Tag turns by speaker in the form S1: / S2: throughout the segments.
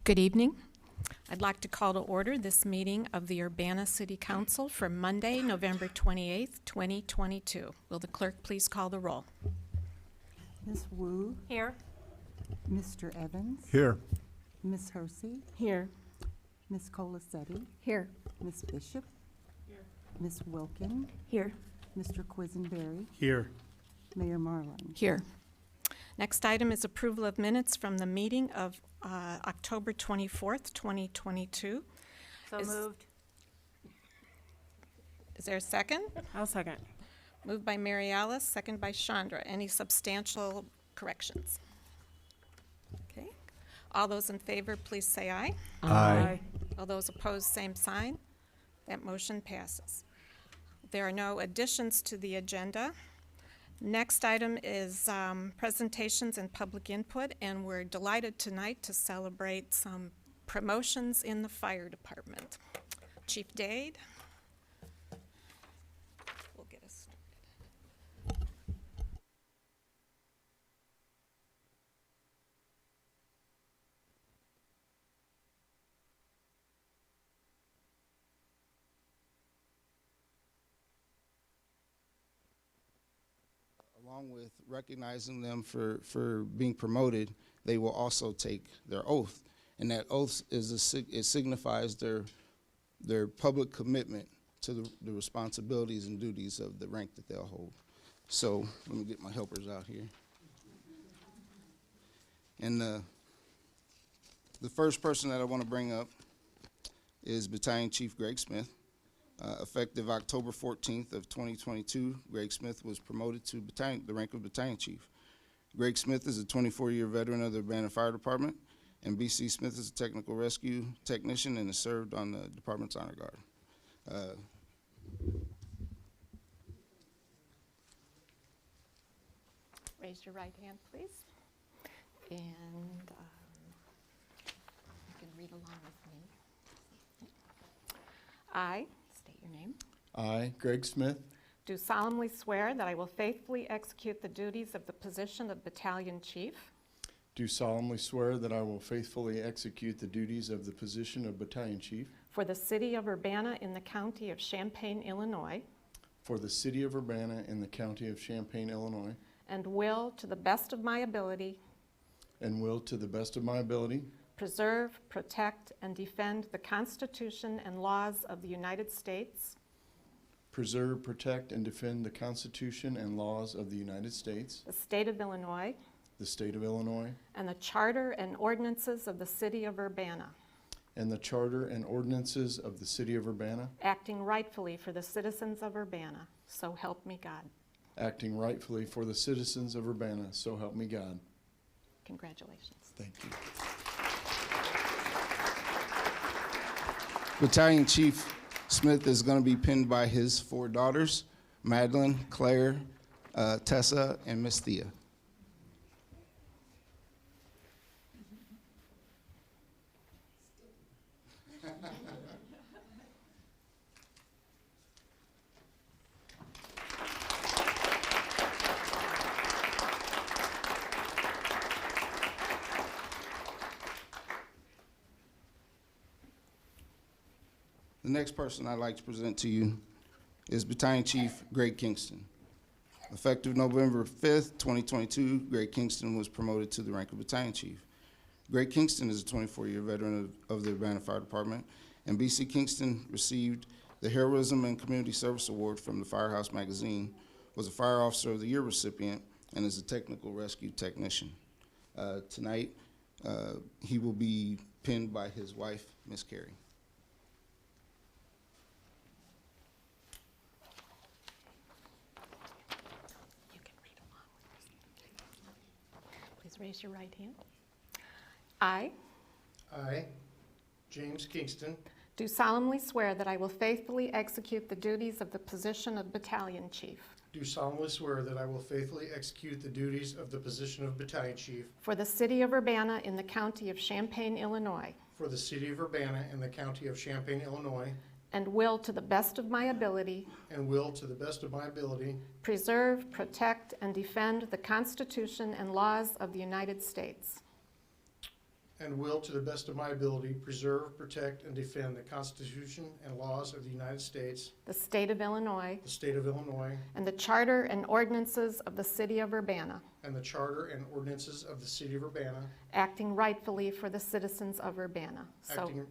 S1: Good evening. I'd like to call to order this meeting of the Urbana City Council for Monday, November 28th, 2022. Will the clerk please call the roll?
S2: Ms. Wu.
S1: Here.
S2: Mr. Evans.
S3: Here.
S2: Ms. Hersey.
S1: Here.
S2: Ms. Colasetti.
S1: Here.
S2: Ms. Bishop. Here. Ms. Wilkin.
S1: Here.
S2: Mr. Quisenberry.
S3: Here.
S2: Mayor Marlin.
S1: Here. Next item is approval of minutes from the meeting of October 24th, 2022.
S4: So moved.
S1: Is there a second?
S4: I'll second.
S1: Moved by Mary Alice, second by Chandra. Any substantial corrections? Okay. All those in favor, please say aye.
S3: Aye.
S1: All those opposed, same sign. That motion passes. There are no additions to the agenda. Next item is presentations and public input, and we're delighted tonight to celebrate some promotions in the fire department. Chief Dade will get us started.
S5: Along with recognizing them for being promoted, they will also take their oath. And that oath it signifies their public commitment to the responsibilities and duties of the rank that they'll hold. So let me get my helpers out here. And the first person that I want to bring up is Battalion Chief Greg Smith. Effective October 14th of 2022, Greg Smith was promoted to the rank of Battalion Chief. Greg Smith is a 24-year veteran of the Urbana Fire Department, and B.C. Smith is a technical rescue technician and has served on the department's honor guard.
S1: Raise your right hand, please. And you can read along with me. I state your name.
S3: I, Greg Smith,
S1: Do solemnly swear that I will faithfully execute the duties of the position of Battalion Chief
S3: do solemnly swear that I will faithfully execute the duties of the position of Battalion Chief
S1: for the City of Urbana in the County of Champaign, Illinois,
S3: for the City of Urbana in the County of Champaign, Illinois,
S1: and will, to the best of my ability,
S3: and will, to the best of my ability,
S1: preserve, protect, and defend the Constitution and laws of the United States
S3: preserve, protect, and defend the Constitution and laws of the United States,
S1: the state of Illinois,
S3: the state of Illinois,
S1: and the charter and ordinances of the City of Urbana,
S3: and the charter and ordinances of the City of Urbana,
S1: acting rightfully for the citizens of Urbana. So help me God.
S3: acting rightfully for the citizens of Urbana, so help me God.
S1: Congratulations.
S3: Thank you.
S5: Battalion Chief Smith is going to be pinned by his 4 daughters, Madeline, Claire, Tessa, and Miss Thea. The next person I'd like to present to you is Battalion Chief Greg Kingston. Effective November 5th, 2022, Greg Kingston was promoted to the rank of Battalion Chief. Greg Kingston is a 24-year veteran of the Urbana Fire Department, and B.C. Kingston received the Heroism and Community Service Award from the Firehouse Magazine, was a Fire Officer of the Year recipient, and is a technical rescue technician. Tonight, he will be pinned by his wife, Miss Carrie.
S1: Please raise your right hand. I
S6: I, James Kingston,
S1: do solemnly swear that I will faithfully execute the duties of the position of Battalion Chief
S6: do solemnly swear that I will faithfully execute the duties of the position of Battalion Chief
S1: for the City of Urbana in the County of Champaign, Illinois,
S6: for the City of Urbana in the County of Champaign, Illinois,
S1: and will, to the best of my ability,
S6: and will, to the best of my ability,
S1: preserve, protect, and defend the Constitution and laws of the United States,
S6: and will, to the best of my ability, preserve, protect, and defend the Constitution and laws of the United States,
S1: the state of Illinois,
S6: the state of Illinois,
S1: and the charter and ordinances of the city of Urbana,
S6: and the charter and ordinances of the city of Urbana,
S1: acting rightfully for the citizens of Urbana. So,
S6: acting,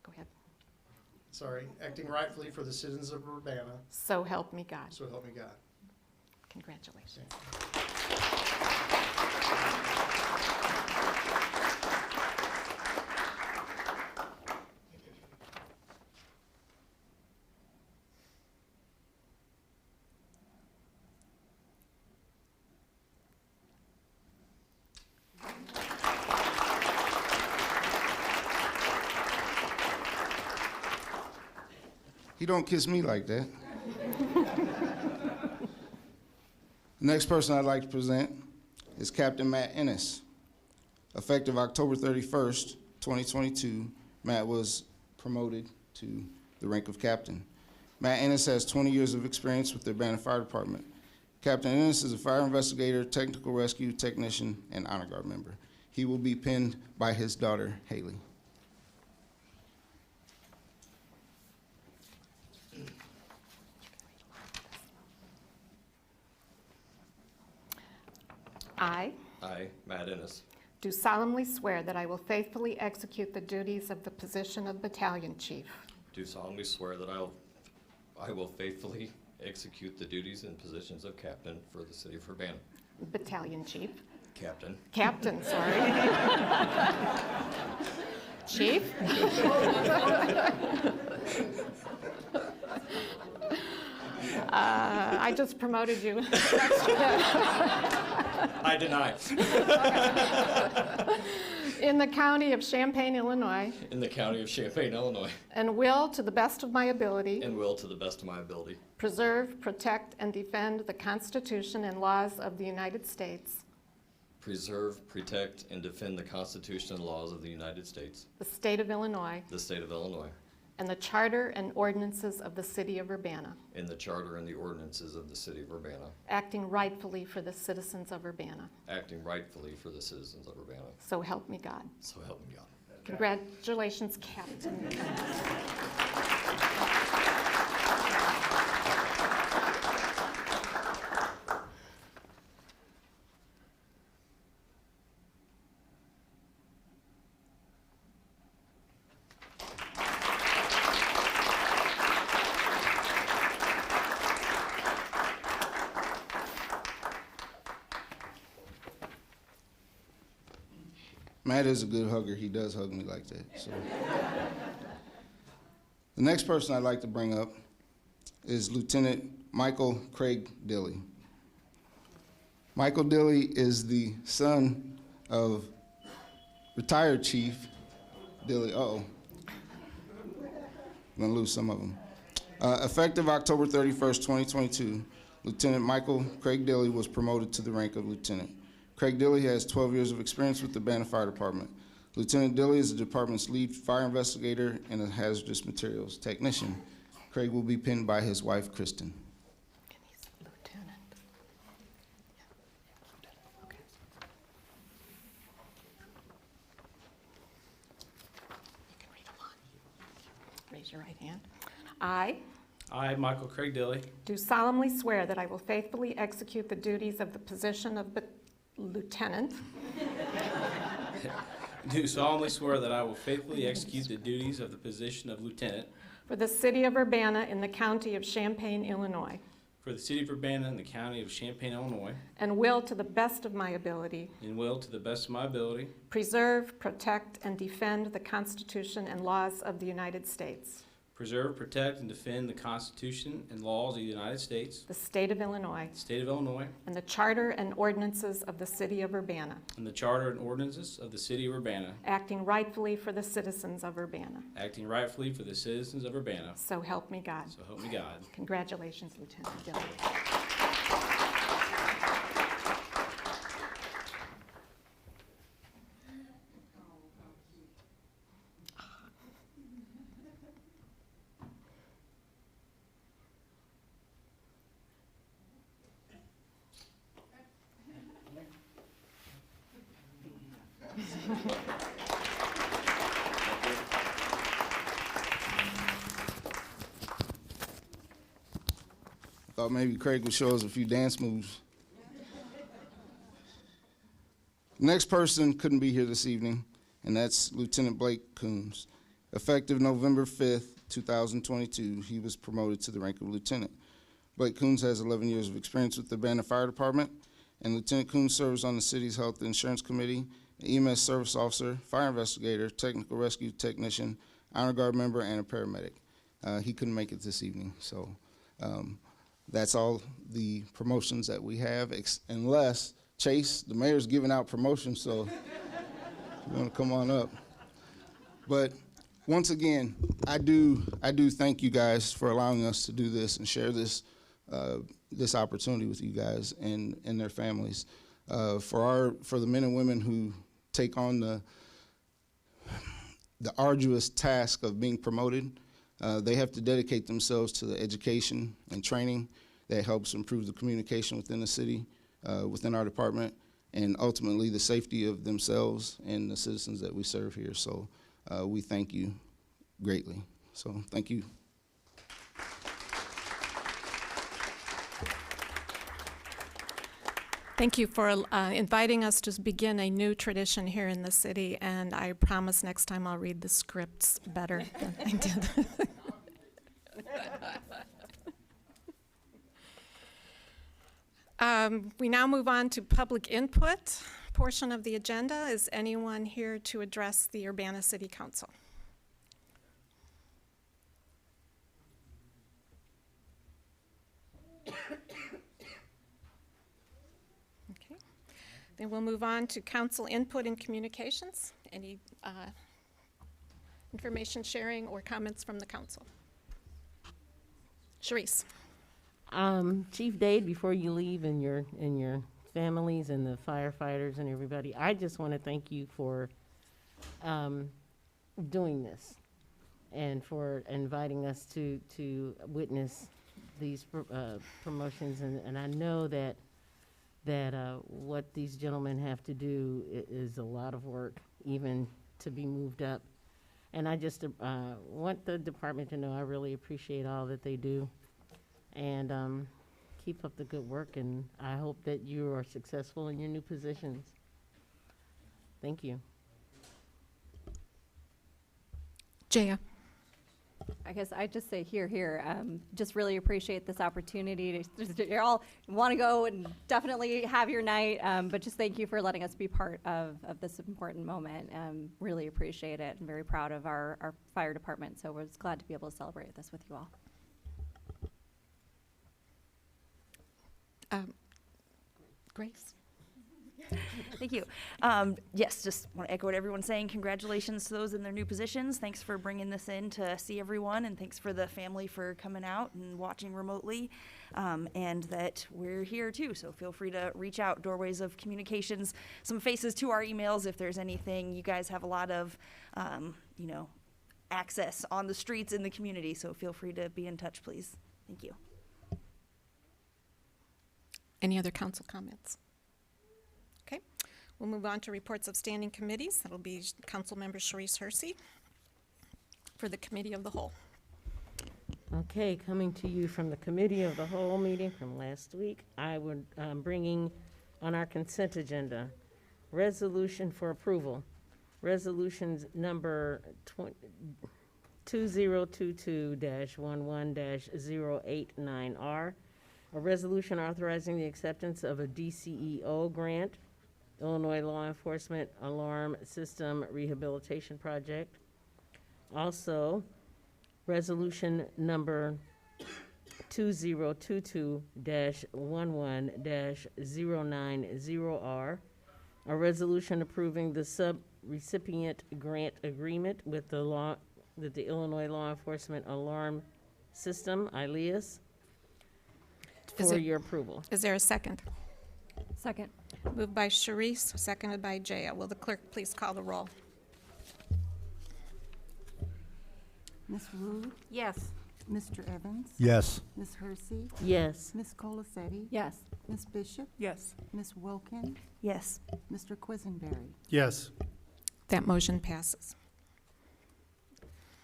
S1: go ahead.
S6: acting rightfully for the citizens of Urbana,
S1: So help me God.
S6: so help me God.
S1: Congratulations.
S5: He don't kiss me like that. The next person I'd like to present is Captain Matt Ennis. Effective October 31st, 2022, Matt was promoted to the rank of captain. Matt Ennis has 20 years of experience with the Urbana Fire Department. Captain Ennis is a fire investigator, technical rescue technician, and honor guard member. He will be pinned by his daughter, Haley.
S1: I
S7: I, Matt Ennis,
S1: do solemnly swear that I will faithfully execute the duties of the position of battalion chief
S7: do solemnly swear that I will faithfully execute the duties and positions of captain for the city of Urbana.
S1: battalion chief.
S7: Captain.
S1: Captain, sorry. Chief? I just promoted you.
S7: I deny.
S1: In the county of Champaign, Illinois,
S7: In the county of Champaign, Illinois,
S1: and will, to the best of my ability,
S7: and will, to the best of my ability,
S1: preserve, protect, and defend the Constitution and laws of the United States,
S7: preserve, protect, and defend the Constitution and laws of the United States,
S1: the state of Illinois,
S7: the state of Illinois,
S1: and the charter and ordinances of the city of Urbana,
S7: and the charter and the ordinances of the city of Urbana,
S1: acting rightfully for the citizens of Urbana.
S7: acting rightfully for the citizens of Urbana.
S1: So help me God.
S7: So help me God.
S1: Congratulations, Captain.
S5: Matt is a good hugger. He does hug me like that. So. The next person I'd like to bring up is Lieutenant Michael Craig Dilly. Michael Dilly is the son of retired Chief Dilly. Uh-oh. I'm gonna lose some of them. Effective October 31st, 2022, Lieutenant Michael Craig Dilly was promoted to the rank of lieutenant. Craig Dilly has 12 years of experience with the Urbana Fire Department. Lieutenant Dilly is the department's lead fire investigator and a hazardous materials technician. Craig will be pinned by his wife, Kristen.
S1: And he's lieutenant. Yeah. Okay. You can read along. Raise your right hand. I
S8: I, Michael Craig Dilly,
S1: do solemnly swear that I will faithfully execute the duties of the position of lieutenant
S8: do solemnly swear that I will faithfully execute the duties of the position of lieutenant
S1: for the city of Urbana in the county of Champaign, Illinois,
S8: for the city of Urbana in the county of Champaign, Illinois,
S1: and will, to the best of my ability,
S8: and will, to the best of my ability,
S1: preserve, protect, and defend the Constitution and laws of the United States,
S8: preserve, protect, and defend the Constitution and laws of the United States,
S1: the state of Illinois,
S8: the state of Illinois,
S1: and the charter and ordinances of the city of Urbana,
S8: and the charter and ordinances of the city of Urbana,
S1: acting rightfully for the citizens of Urbana.
S8: acting rightfully for the citizens of Urbana.
S1: So help me God.
S8: So help me God.
S1: Congratulations, Lieutenant Dillon.
S5: Thought maybe Craig would show us a few dance moves. Next person couldn't be here this evening, and that's Lieutenant Blake Coons. Effective November 5th, 2022, he was promoted to the rank of lieutenant. Blake Coons has 11 years of experience with the Urbana Fire Department, and Lieutenant Coons serves on the city's Health Insurance Committee, EMS service officer, fire investigator, technical rescue technician, honor guard member, and a paramedic. He couldn't make it this evening, so that's all the promotions that we have, unless Chase, the mayor's giving out promotions, so you want to come on up. But once again, I do thank you guys for allowing us to do this and share this this opportunity with you guys and their families. For the men and women who take on the arduous task of being promoted, they have to dedicate themselves to the education and training that helps improve the communication within the city, within our department, and ultimately the safety of themselves and the citizens that we serve here. So we thank you greatly. So thank you.
S1: Thank you for inviting us to begin a new tradition here in the city, and I promise next time I'll read the scripts better than I did. We now move on to public input portion of the agenda. Is anyone here to address the Urbana City Council? Okay. Then we'll move on to council input and communications. Any information sharing or comments from the council? Sharice.
S9: Chief Dade, before you leave and your families and the firefighters and everybody, I just want to thank you for doing this and for inviting us to witness these promotions. And I know that what these gentlemen have to do is a lot of work, even to be moved up. And I just want the department to know I really appreciate all that they do. And keep up the good work, and I hope that you are successful in your new positions. Thank you.
S1: Jaya.
S10: I guess I just say here. Just really appreciate this opportunity. You all want to go and definitely have your night, but just thank you for letting us be part of this important moment. Really appreciate it. I'm very proud of our fire department, so we're just glad to be able to celebrate this with you all.
S1: Grace.
S11: Thank you. Yes, just want to echo what everyone's saying. Congratulations to those in their new positions. Thanks for bringing this in to see everyone, and thanks for the family for coming out and watching remotely, and that we're here too. So feel free to reach out, doorways of communications, some faces to our emails if there's anything. You guys have a lot of, access on the streets in the community, so feel free to be in touch, please. Thank you.
S1: Any other council comments? Okay, we'll move on to reports of standing committees. That'll be Council Member Sharice Hersey for the Committee of the Whole.
S9: Okay, coming to you from the Committee of the Whole meeting from last week, I would bringing on our consent agenda resolution for approval. Resolutions number 2022-11-089R. A resolution authorizing the acceptance of a DCEO grant, Illinois Law Enforcement Alarm System Rehabilitation Project. Also, resolution number 2022-11-090R. A resolution approving the sub-recipient grant agreement with the Illinois Law Enforcement Alarm System, ILEAS, for your approval.
S1: Is there a second?
S10: Second.
S1: Moved by Sharice, seconded by Jaya. Will the clerk please call the roll?
S2: Ms. Wu,
S4: Yes.
S2: Mr. Evans,
S12: Yes.
S2: Ms. Hersey,
S9: Yes.
S2: Ms. Colacetti,
S10: Yes.
S2: Ms. Bishop,
S4: Yes.
S2: Ms. Wilkin,
S11: Yes.
S2: Mr. Quisenberry.
S6: Yes.
S1: That motion passes.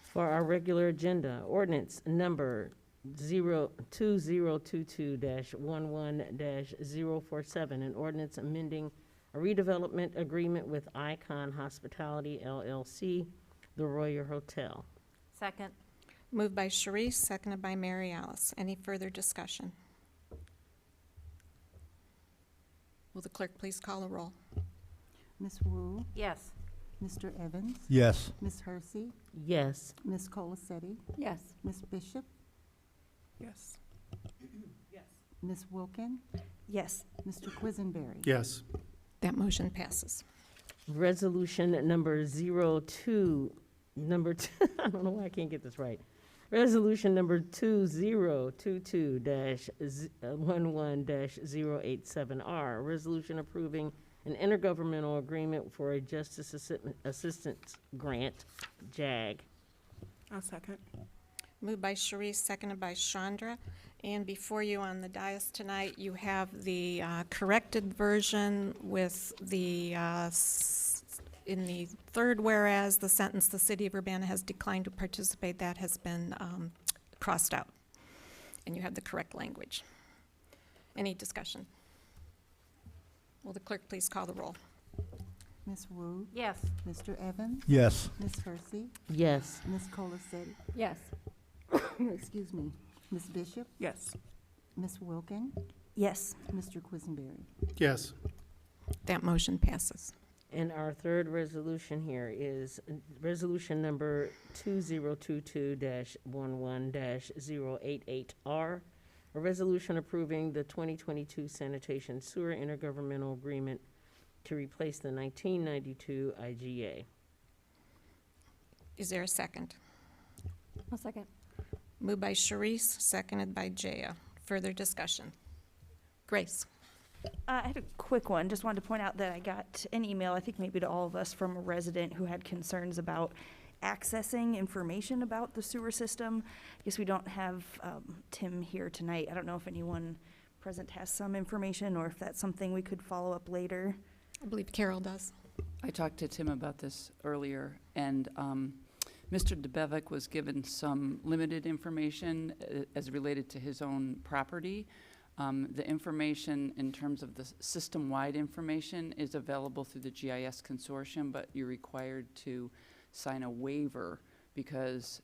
S9: For our regular agenda, ordinance number 2022-11-047, an ordinance amending a redevelopment agreement with Icon Hospitality LLC, the Royer Hotel.
S4: Second.
S1: Moved by Sharice, seconded by Mary Alice. Any further discussion? Will the clerk please call a roll?
S2: Ms. Wu,
S4: Yes.
S2: Mr. Evans,
S12: Yes.
S2: Ms. Hersey,
S9: Yes.
S2: Ms. Colacetti,
S10: Yes.
S2: Ms. Bishop,
S8: Yes.
S2: Ms. Wilkin,
S11: Yes.
S2: Mr. Quisenberry.
S6: Yes.
S1: That motion passes.
S9: Resolution number 02, I don't know why I can't get this right. Resolution number 2022-11-087R, a resolution approving an intergovernmental agreement for a Justice Assistance Grant, JAG.
S4: I'll second.
S1: Moved by Sharice, seconded by Chandra. And before you on the dais tonight, you have the corrected version with the, in the third whereas, the sentence, "The City of Urbana has declined to participate," that has been crossed out. And you have the correct language. Any discussion? Will the clerk please call the roll?
S2: Ms. Wu,
S4: Yes.
S2: Mr. Evans,
S12: Yes.
S2: Ms. Hersey,
S9: Yes.
S2: Ms. Colacetti,
S10: Yes.
S2: excuse me, Ms. Bishop,
S8: Yes.
S2: Ms. Wilkin,
S11: Yes.
S2: Mr. Quisenberry.
S6: Yes.
S1: That motion passes.
S9: And our third resolution here is resolution number 2022-11-088R, a resolution approving the 2022 sanitation sewer intergovernmental agreement to replace the 1992 IGA.
S1: Is there a second?
S10: I'll second.
S1: Moved by Sharice, seconded by Jaya. Further discussion? Grace?
S11: I had a quick one. Just wanted to point out that I got an email, I think maybe to all of us, from a resident who had concerns about accessing information about the sewer system. I guess we don't have Tim here tonight. I don't know if anyone present has some information or if that's something we could follow up later.
S1: I believe Carol does.
S13: I talked to Tim about this earlier, and Mr. DeBevick was given some limited information as related to his own property. The information in terms of the system-wide information is available through the GIS consortium, but you're required to sign a waiver because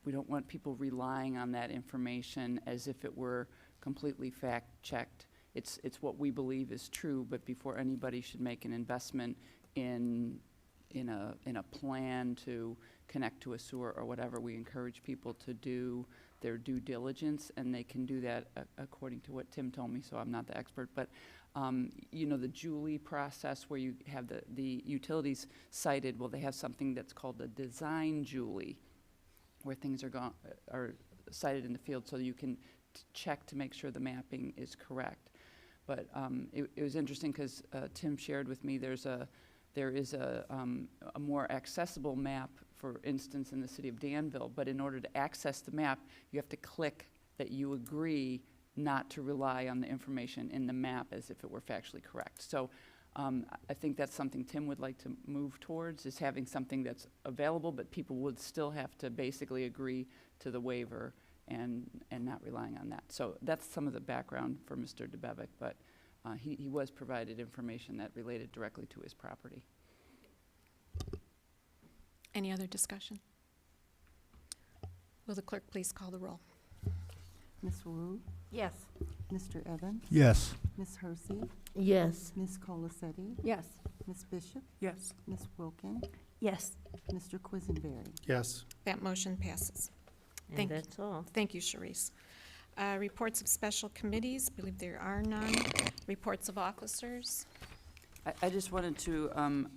S13: we don't want people relying on that information as if it were completely fact-checked. It's what we believe is true, but before anybody should make an investment in a plan to connect to a sewer or whatever, we encourage people to do their due diligence, and they can do that according to what Tim told me, so I'm not the expert. But, you know, the Julie process where you have the utilities cited, well, they have something that's called the design Julie, where things are cited in the field so you can check to make sure the mapping is correct. But it was interesting because Tim shared with me there is a more accessible map, for instance, in the city of Danville, but in order to access the map, you have to click that you agree not to rely on the information in the map as if it were factually correct. So I think that's something Tim would like to move towards, is having something that's available, but people would still have to basically agree to the waiver and not relying on that. So that's some of the background for Mr. DeBevick, but he was provided information that related directly to his property.
S1: Any other discussion? Will the clerk please call the roll?
S2: Ms. Wu,
S4: Yes.
S2: Mr. Evans,
S12: Yes.
S2: Ms. Hersey,
S9: Yes.
S2: Ms. Colacetti,
S10: Yes.
S2: Ms. Bishop,
S8: Yes.
S2: Ms. Wilkin,
S11: Yes.
S2: Mr. Quisenberry.
S6: Yes.
S1: That motion passes.
S9: And
S1: Thank you.
S9: that's all.
S1: Thank you, Sharice. Reports of special committees, I believe there are none. Reports of officers.
S13: I just wanted to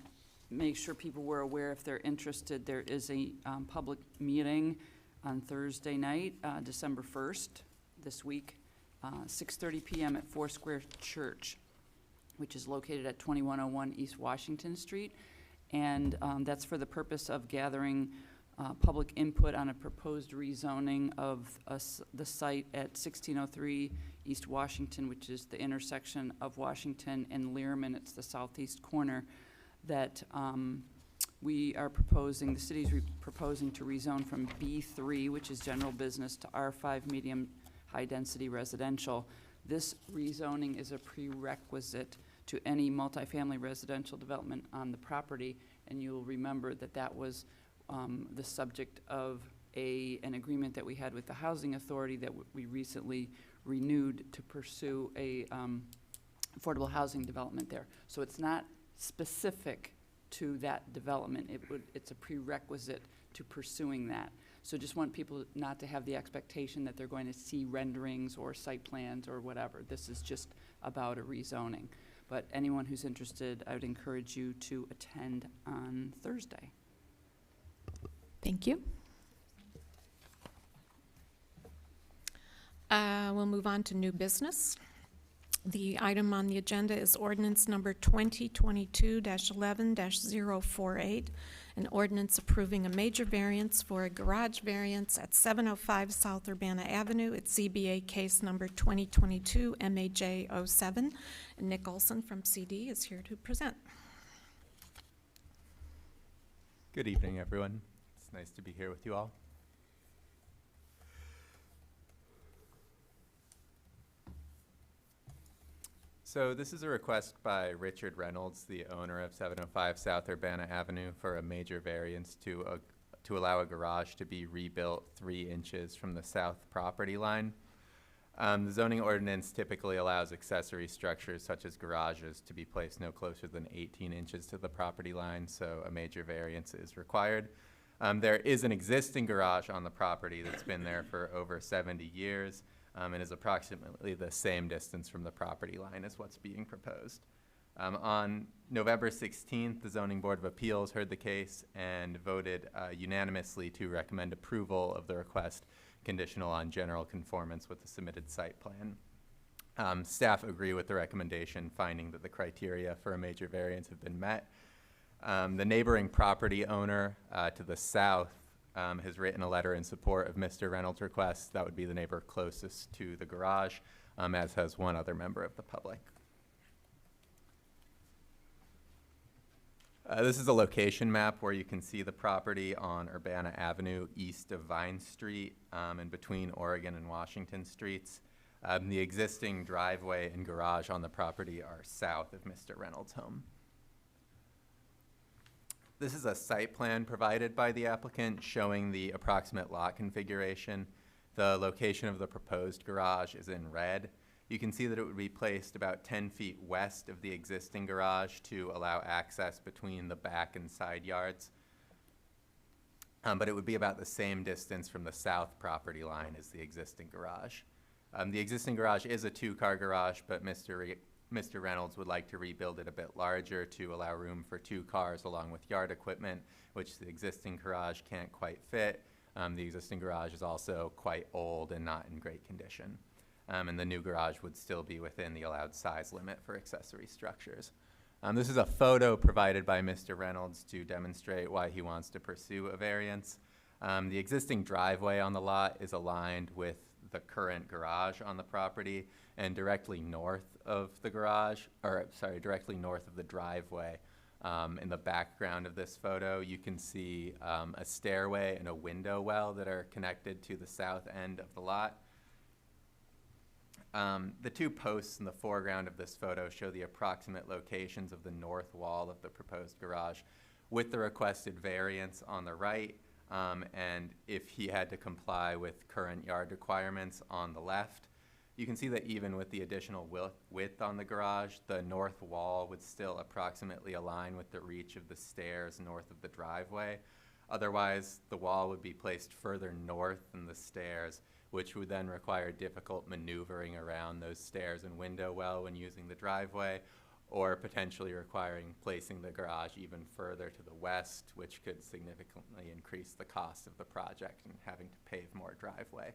S13: make sure people were aware, if they're interested, there is a public meeting on Thursday night, December 1st, this week, 6:30 p.m. at Foursquare Church, which is located at 2101 East Washington Street. And that's for the purpose of gathering public input on a proposed rezoning of the site at 1603 East Washington, which is the intersection of Washington and Learman. It's the southeast corner that we are proposing, the city's proposing to rezone from B3, which is general business, to R5 medium high-density residential. This rezoning is a prerequisite to any multifamily residential development on the property, and you'll remember that that was the subject of an agreement that we had with the Housing Authority that we recently renewed to pursue a affordable housing development there. So it's not specific to that development. It's a prerequisite to pursuing that. So just want people not to have the expectation that they're going to see renderings or site plans or whatever. This is just about a rezoning. But anyone who's interested, I would encourage you to attend on Thursday.
S1: Thank you. We'll move on to new business. The item on the agenda is ordinance number 2022-11-048, an ordinance approving a major variance for a garage variance at 705 South Urbana Avenue. It's ZBA case number 2022 MAJ07. And Nick Olson from CD is here to present.
S12: Good evening, everyone. It's nice to be here with you all. So this is a request by Richard Reynolds, the owner of 705 South Urbana Avenue, for a major variance to allow a garage to be rebuilt 3 inches from the south property line. The zoning ordinance typically allows accessory structures such as garages to be placed no closer than 18 inches to the property line, so a major variance is required. There is an existing garage on the property that's been there for over 70 years. And is approximately the same distance from the property line as what's being proposed. On November 16th, the Zoning Board of Appeals heard the case and voted unanimously to recommend approval of the request conditional on general conformance with the submitted site plan. Staff agree with the recommendation, finding that the criteria for a major variance have been met. The neighboring property owner to the south has written a letter in support of Mr. Reynolds' request. That would be the neighbor closest to the garage, as has one other member of the public. This is a location map where you can see the property on Urbana Avenue east of Vine Street and between Oregon and Washington Streets. The existing driveway and garage on the property are south of Mr. Reynolds' home. This is a site plan provided by the applicant showing the approximate lot configuration. The location of the proposed garage is in red. You can see that it would be placed about 10 feet west of the existing garage to allow access between the back and side yards. But it would be about the same distance from the south property line as the existing garage. The existing garage is a 2-car garage, but Mr. Reynolds would like to rebuild it a bit larger to allow room for 2 cars along with yard equipment, which the existing garage can't quite fit. The existing garage is also quite old and not in great condition. And the new garage would still be within the allowed size limit for accessory structures. This is a photo provided by Mr. Reynolds to demonstrate why he wants to pursue a variance. The existing driveway on the lot is aligned with the current garage on the property, and directly north of the garage, or sorry, directly north of the driveway, in the background of this photo, you can see a stairway and a window well that are connected to the south end of the lot. The 2 posts in the foreground of this photo show the approximate locations of the north wall of the proposed garage with the requested variance on the right, and if he had to comply with current yard requirements on the left. You can see that even with the additional width on the garage, the north wall would still approximately align with the reach of the stairs north of the driveway. Otherwise, the wall would be placed further north than the stairs, which would then require difficult maneuvering around those stairs and window well when using the driveway, or potentially requiring placing the garage even further to the west, which could significantly increase the cost of the project and having to pave more driveway.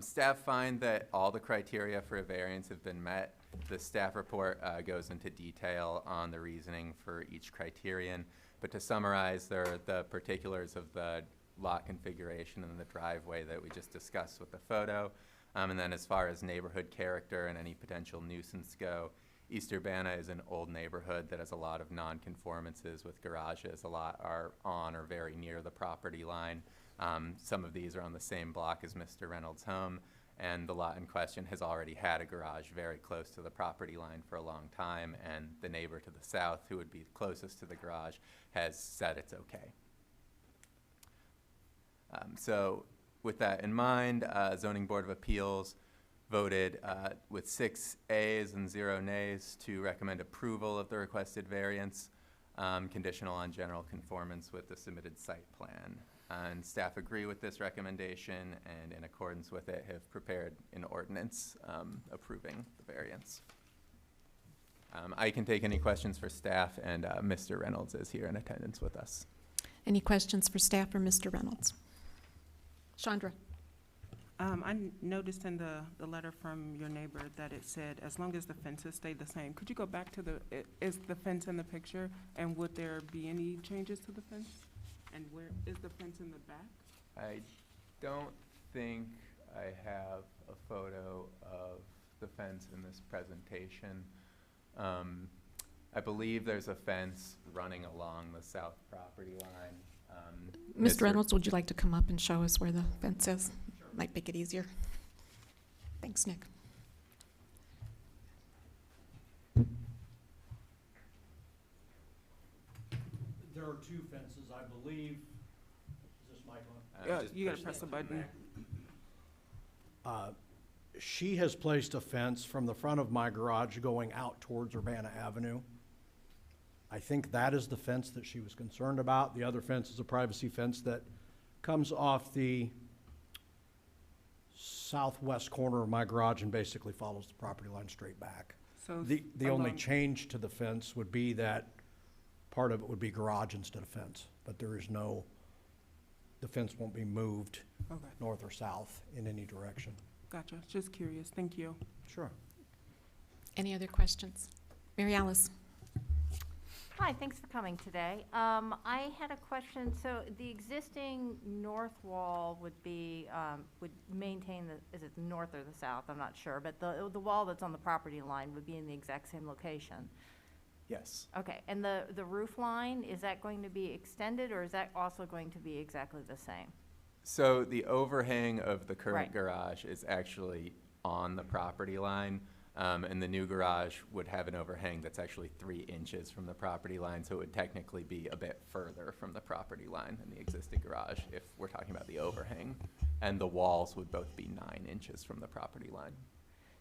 S12: Staff find that all the criteria for a variance have been met. The staff report goes into detail on the reasoning for each criterion, but to summarize, there are the particulars of the lot configuration and the driveway that we just discussed with the photo. And then as far as neighborhood character and any potential nuisance go, East Urbana is an old neighborhood that has a lot of non-conformances with garages. A lot are on or very near the property line. Some of these are on the same block as Mr. Reynolds' home, and the lot in question has already had a garage very close to the property line for a long time, and the neighbor to the south, who would be closest to the garage, has said it's okay. So with that in mind, Zoning Board of Appeals voted with 6 ayes and 0 nays to recommend approval of the requested variance, conditional on general conformance with the submitted site plan. And staff agree with this recommendation, and in accordance with it have prepared an ordinance approving the variance. I can take any questions for staff, and Mr. Reynolds is here in attendance with us.
S1: Any questions for staff or Mr. Reynolds? Chandra?
S14: I noticed in the letter from your neighbor that it said, as long as the fences stay the same. Could you go back to is the fence in the picture, and would there be any changes to the fence? And where is the fence in the back?
S12: I don't think I have a photo of the fence in this presentation. I believe there's a fence running along the south property line.
S1: Mr. Reynolds, would you like to come up and show us where the fence is? Sure. Might make it easier. Thanks, Nick.
S15: There are 2 fences, I believe. Is this mic on?
S14: Yeah, you gotta press the button.
S15: She has placed a fence from the front of my garage going out towards Urbana Avenue. I think that is the fence that she was concerned about. The other fence is a privacy fence that comes off the southwest corner of my garage and basically follows the property line straight back.
S14: So
S15: The only change to the fence would be that part of it would be garage instead of fence, but there is no, the fence won't be moved north or south in any direction.
S14: Gotcha. Just curious. Thank you.
S15: Sure.
S1: Any other questions? Mary Alice?
S4: Hi, thanks for coming today. I had a question. So the existing north wall would be, would maintain the, is it the north or the south? I'm not sure, but the wall that's on the property line would be in the exact same location.
S15: Yes.
S4: Okay, and the roof line, is that going to be extended, or is that also going to be exactly the same?
S12: So the overhang of the current
S4: Right.
S12: garage is actually on the property line, and the new garage would have an overhang that's actually 3 inches from the property line, so it would technically be a bit further from the property line than the existing garage if we're talking about the overhang. And the walls would both be 9 inches from the property line.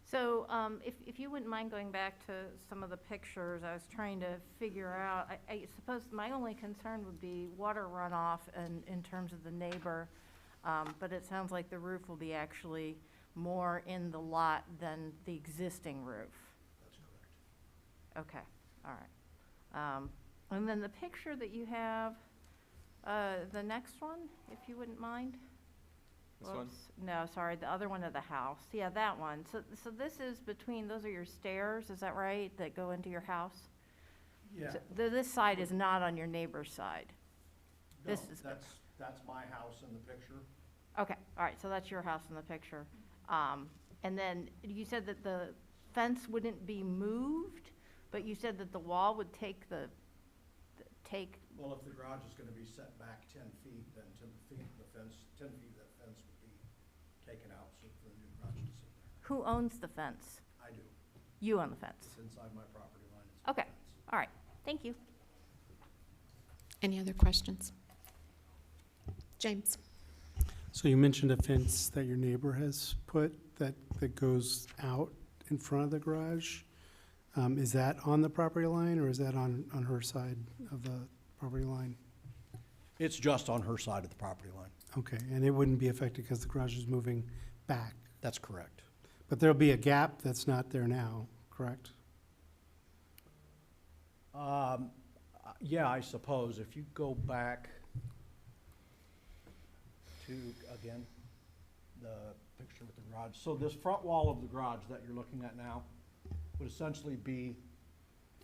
S4: So if you wouldn't mind going back to some of the pictures, I was trying to figure out, I suppose my only concern would be water runoff in terms of the neighbor, but it sounds like the roof will be actually more in the lot than the existing roof.
S15: That's correct.
S4: Okay, all right. And then the picture that you have, the next one, if you wouldn't mind?
S12: This one?
S4: Whoops. No, sorry, the other one of the house. Yeah, that one. So this is between, those are your stairs, is that right, that go into your house?
S15: Yeah.
S4: So this side is not on your neighbor's side?
S15: No,
S4: This is-
S15: that's my house in the picture.
S4: Okay, all right, so that's your house in the picture. And then you said that the fence wouldn't be moved, but you said that the wall would take
S15: Well, if the garage is gonna be set back 10 feet, then 10 feet of the fence, 10 feet of that fence would be taken out so for the new garage to sit there.
S4: who owns the fence?
S15: I do.
S4: You own the fence?
S15: It's inside my property line. It's my
S4: Okay,
S15: fence.
S4: all right, thank you.
S1: Any other questions? James?
S16: So you mentioned a fence that your neighbor has put that goes out in front of the garage. Is that on the property line, or is that on her side of the property line?
S15: It's just on her side of the property line.
S16: Okay, and it wouldn't be affected because the garage is moving back.
S15: That's correct.
S16: But there'll be a gap that's not there now, correct?
S15: Yeah, I suppose. If you go back to, again, the picture with the garage. So this front wall of the garage that you're looking at now would essentially be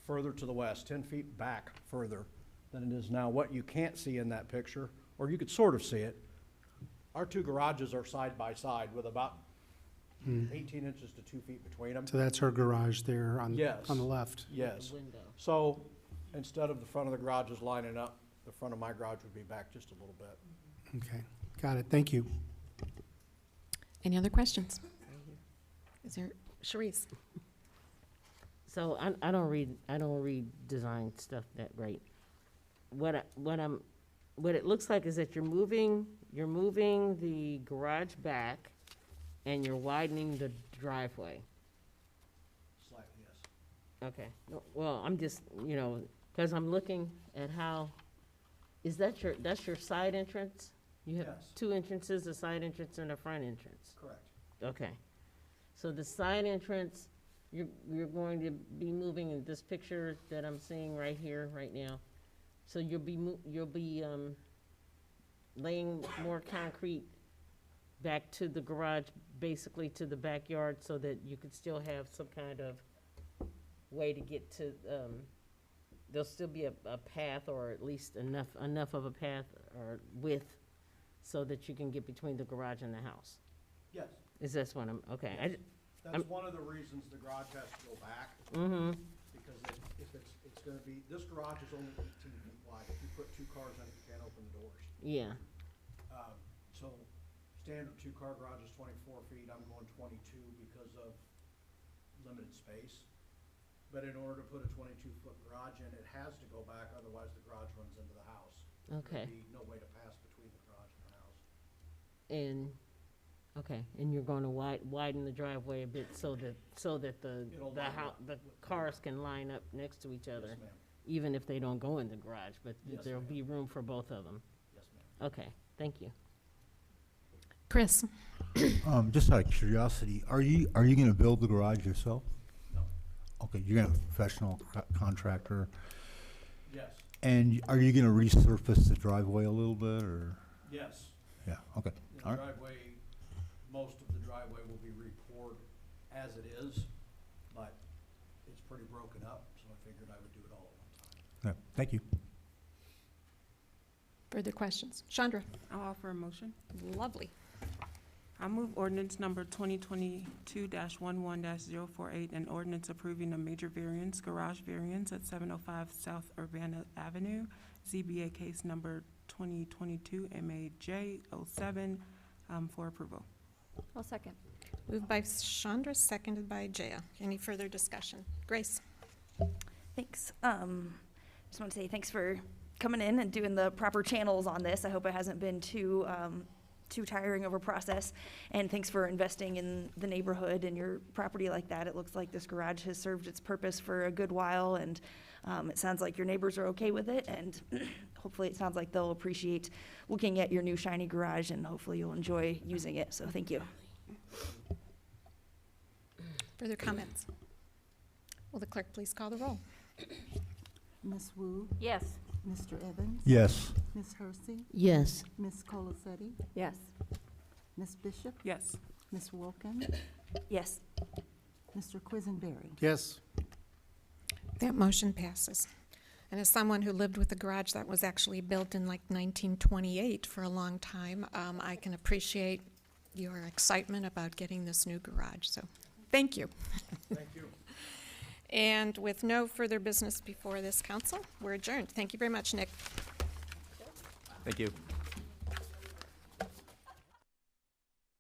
S15: further to the west, 10 feet back further than it is now. What you can't see in that picture, or you could sort of see it, our 2 garages are side by side with about
S16: Hmm.
S15: 18 inches to 2 feet between them.
S16: So that's her garage there on
S15: Yes.
S16: the left.
S15: Yes.
S9: Window.
S15: So instead of the front of the garage is lining up, the front of my garage would be back just a little bit.
S16: Okay, got it. Thank you.
S1: Any other questions? Is there, Sharice?
S9: So I don't read design stuff that great. What it looks like is that you're moving the garage back and you're widening the driveway.
S15: Slightly, yes.
S9: Okay, no, well, I'm just, because I'm looking at how, that's your side entrance? You have
S15: Yes.
S9: two entrances, a side entrance and a front entrance?
S15: Correct.
S9: Okay. So the side entrance, you're going to be moving in this picture that I'm seeing right here, right now. So you'll be laying more concrete back to the garage, basically to the backyard, so that you could still have some kind of way to get to, there'll still be a path, or at least enough of a path or width so that you can get between the garage and the house.
S15: Yes.
S9: Is this what I'm, okay.
S15: That's one of the reasons the garage has to go back.
S9: Mm-hmm.
S15: Because if it's gonna be, this garage is only 18 feet wide. If you put 2 cars in it, you can't open the doors.
S9: Yeah,
S15: So standard 2-car garage is 24 feet. I'm going 22 because of limited space. But in order to put a 22-foot garage in, it has to go back, otherwise the garage runs into the house.
S9: okay.
S15: There'd be no way to pass between the garage and the house.
S9: And you're going to widen the driveway a bit so that
S15: It'll line up
S9: the
S15: with the-
S9: cars can line up next to each other,
S15: Yes, ma'am.
S9: even if they don't go in the garage, but
S15: Yes,
S9: there'll
S15: ma'am.
S9: be room for both of them.
S15: Yes, ma'am.
S9: Okay, thank you.
S1: Chris?
S17: Just out of curiosity, are you gonna build the garage yourself?
S15: No.
S17: Okay, you're gonna have a professional contractor,
S15: Yes.
S17: and are you gonna resurface the driveway a little bit, or?
S15: Yes.
S17: Yeah, okay,
S15: The
S17: all right.
S15: driveway, most of the driveway will be re-poured as it is, but it's pretty broken up, so I figured I would do it all at one time.
S17: Yeah, thank you.
S1: Further questions? Chandra?
S14: I'll offer a motion.
S1: Lovely.
S14: I move ordinance number 2022-11-048, an ordinance approving a major variance, garage variance at 705 South Urbana Avenue, ZBA case number 2022 MAJ07, for approval.
S10: I'll second.
S1: Moved by Chandra, seconded by Jaya. Any further discussion? Grace?
S11: Thanks. Just want to say thanks for coming in and doing the proper channels on this. I hope it hasn't been too tiring of a process. And thanks for investing in the neighborhood and your property like that. It looks like this garage has served its purpose for a good while, and it sounds like your neighbors are okay with it, and hopefully it sounds like they'll appreciate looking at your new shiny garage, and hopefully you'll enjoy using it. So thank you.
S1: Further comments? Will the clerk please call the roll?
S2: Ms. Wu,
S4: Yes.
S2: Mr. Evans?
S17: Yes.
S2: Ms. Hersey?
S9: Yes.
S2: Ms. Colacetti?
S10: Yes.
S2: Ms. Bishop?
S14: Yes.
S2: Ms. Wilkin?
S11: Yes.
S2: Mr. Quisenberry?
S16: Yes.
S1: That motion passes. And as someone who lived with a garage that was actually built in like 1928 for a long time, I can appreciate your excitement about getting this new garage, so thank you.
S15: Thank you.
S1: And with no further business before this council, we're adjourned. Thank you very much, Nick.
S12: Thank you.